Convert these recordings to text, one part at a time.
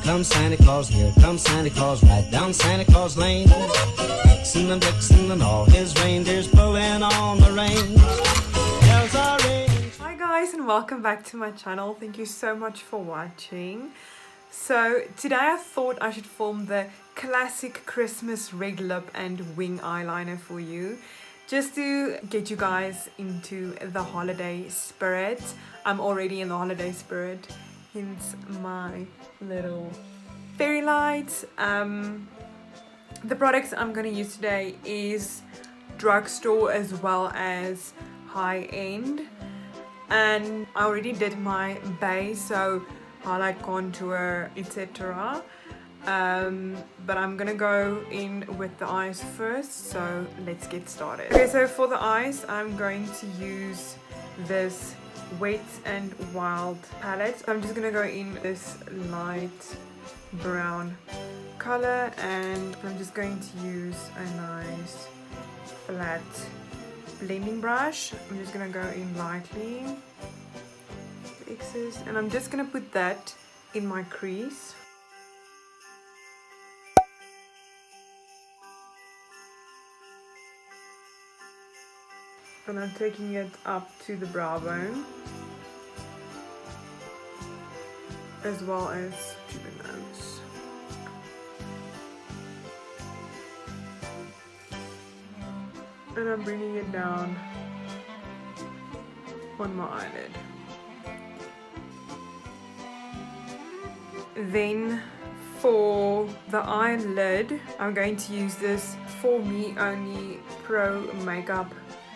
comes Santa Claus, here comes Santa Claus, right down Santa Claus Lane. Vixen and Vixen and all his reindeers pulling on the reins. Bells are ringing. Hi guys, and welcome back to my channel. Thank you so much for watching. So today I thought I should film the classic Christmas red lip and wing eyeliner for you, just to get you guys into the holiday spirit. I'm already in the holiday spirit, hence my little fairy lights. The products I'm going to use today is Drugstore as well as high-end, and I already did my base, so highlight, contour, etc. But I'm gonna go in with the eyes first, so let's get started. Okay, so for the eyes I'm going to use this Wet and Wild palette. I'm just gonna go in this light brown color, and I'm just going to use a nice flat blending brush. I'm just gonna go in lightly, the excess, and I'm just gonna put that in my crease. And I'm taking it up to the brow bone, as well as to the nose. And I'm bringing it down on my eyelid. Then for the eyelid, I'm going to use this For Me Only Pro Makeup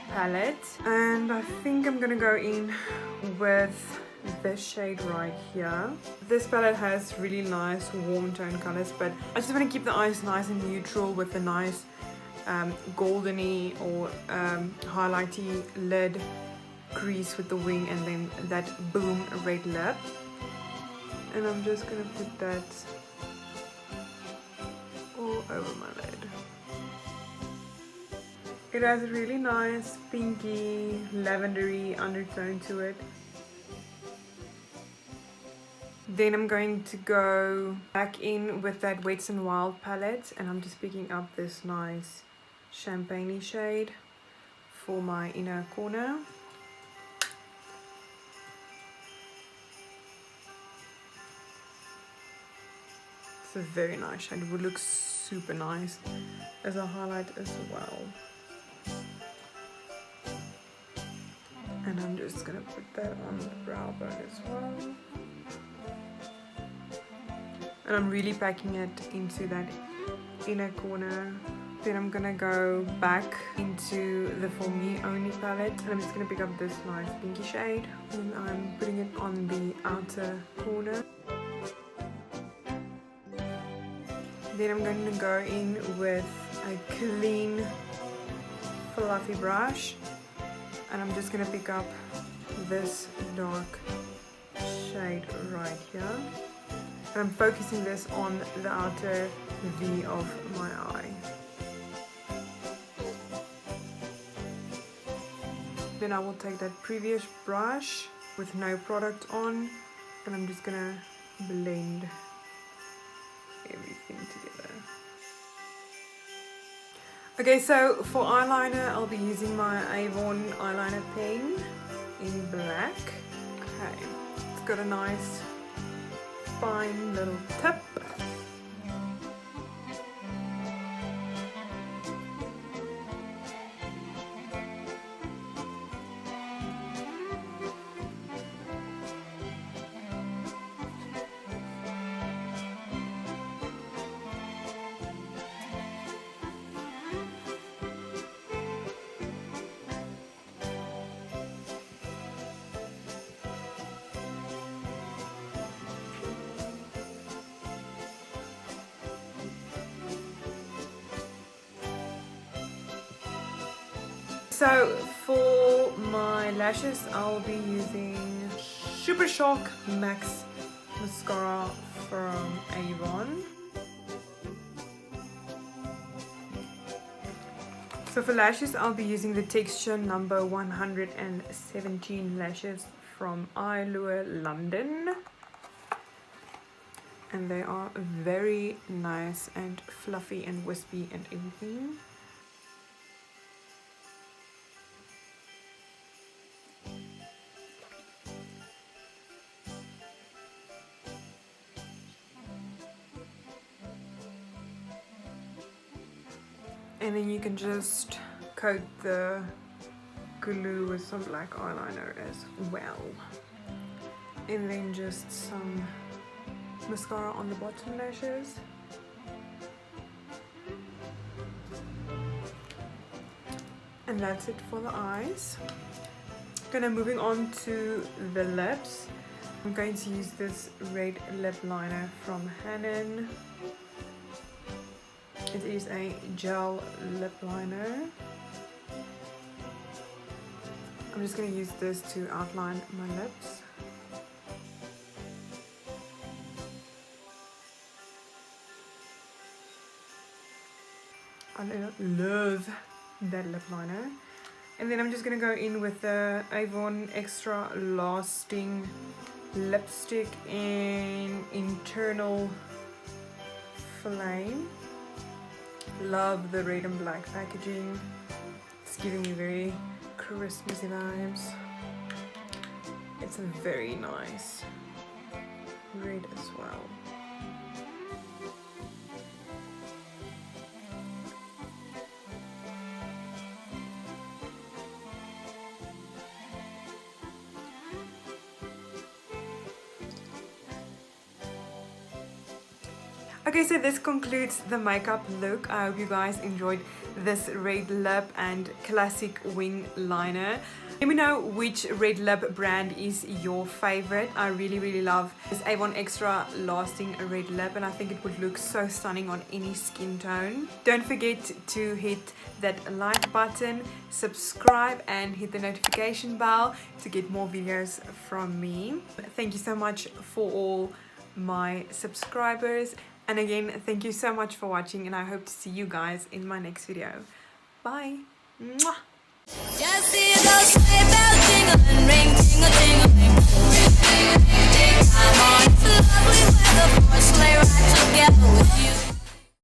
palette, and I think I'm gonna go in with this shade right here. This palette has really nice warm tone colors, but I just want to keep the eyes nice and neutral with a nice goldeny or highlighty lid crease with the wing, and then that boom red lip. And I'm just gonna put that all over my lid. It has a really nice pinky lavendery undertone to it. Then I'm going to go back in with that Wet and Wild palette, and I'm just picking up this nice champagne-y shade for my inner corner. It's a very nice shade. It would look super nice as a highlight as well. And I'm just gonna put that on the brow bone as well. And I'm really packing it into that inner corner. Then I'm gonna go back into the For Me Only palette, and I'm just gonna pick up this nice pinky shade, and I'm putting it on the outer corner. Then I'm going to go in with a clean fluffy brush, and I'm just going to pick up this dark shade right here, and I'm focusing this on the outer V of my eye. Then I will take that previous brush with no product on, and I'm just going to blend everything together. Okay, so for eyeliner I'll be using my Avon eyeliner pen in black. Okay, it's got a nice fine little tip. So for my lashes, I'll be using Super Shock Max Mascara from Avon. So for lashes, I'll be using the texture number 117 lashes from Eyelure London. and they are very nice and fluffy and wispy and everything. And then you can just coat the glue with some black eyeliner as well. And then just some mascara on the bottom lashes. And that's it for the eyes. Moving on to the lips. I'm going to use this red lip liner from Hannon. It is a gel lip liner. I'm just going to use this to outline my lips. I love that lip liner. And then I'm just going to go in with the Avon Extra Lasting Lipstick in Internal Flame. Love the red and black packaging. It's giving me very Christmassy vibes. It's a very nice red as well. Okay, so this concludes the makeup look. I hope you guys enjoyed this red lip and classic wing liner. Let me know which red lip brand is your favorite. I really love this Avon Extra Lasting red lip, and I think it would look so stunning on any skin tone. Don't forget to hit that like button, subscribe, and hit the notification bell to get more videos from me. Thank you so much for all my subscribers. And again, thank you so much for watching, and I hope to see you guys in my next video. Bye! Mwah!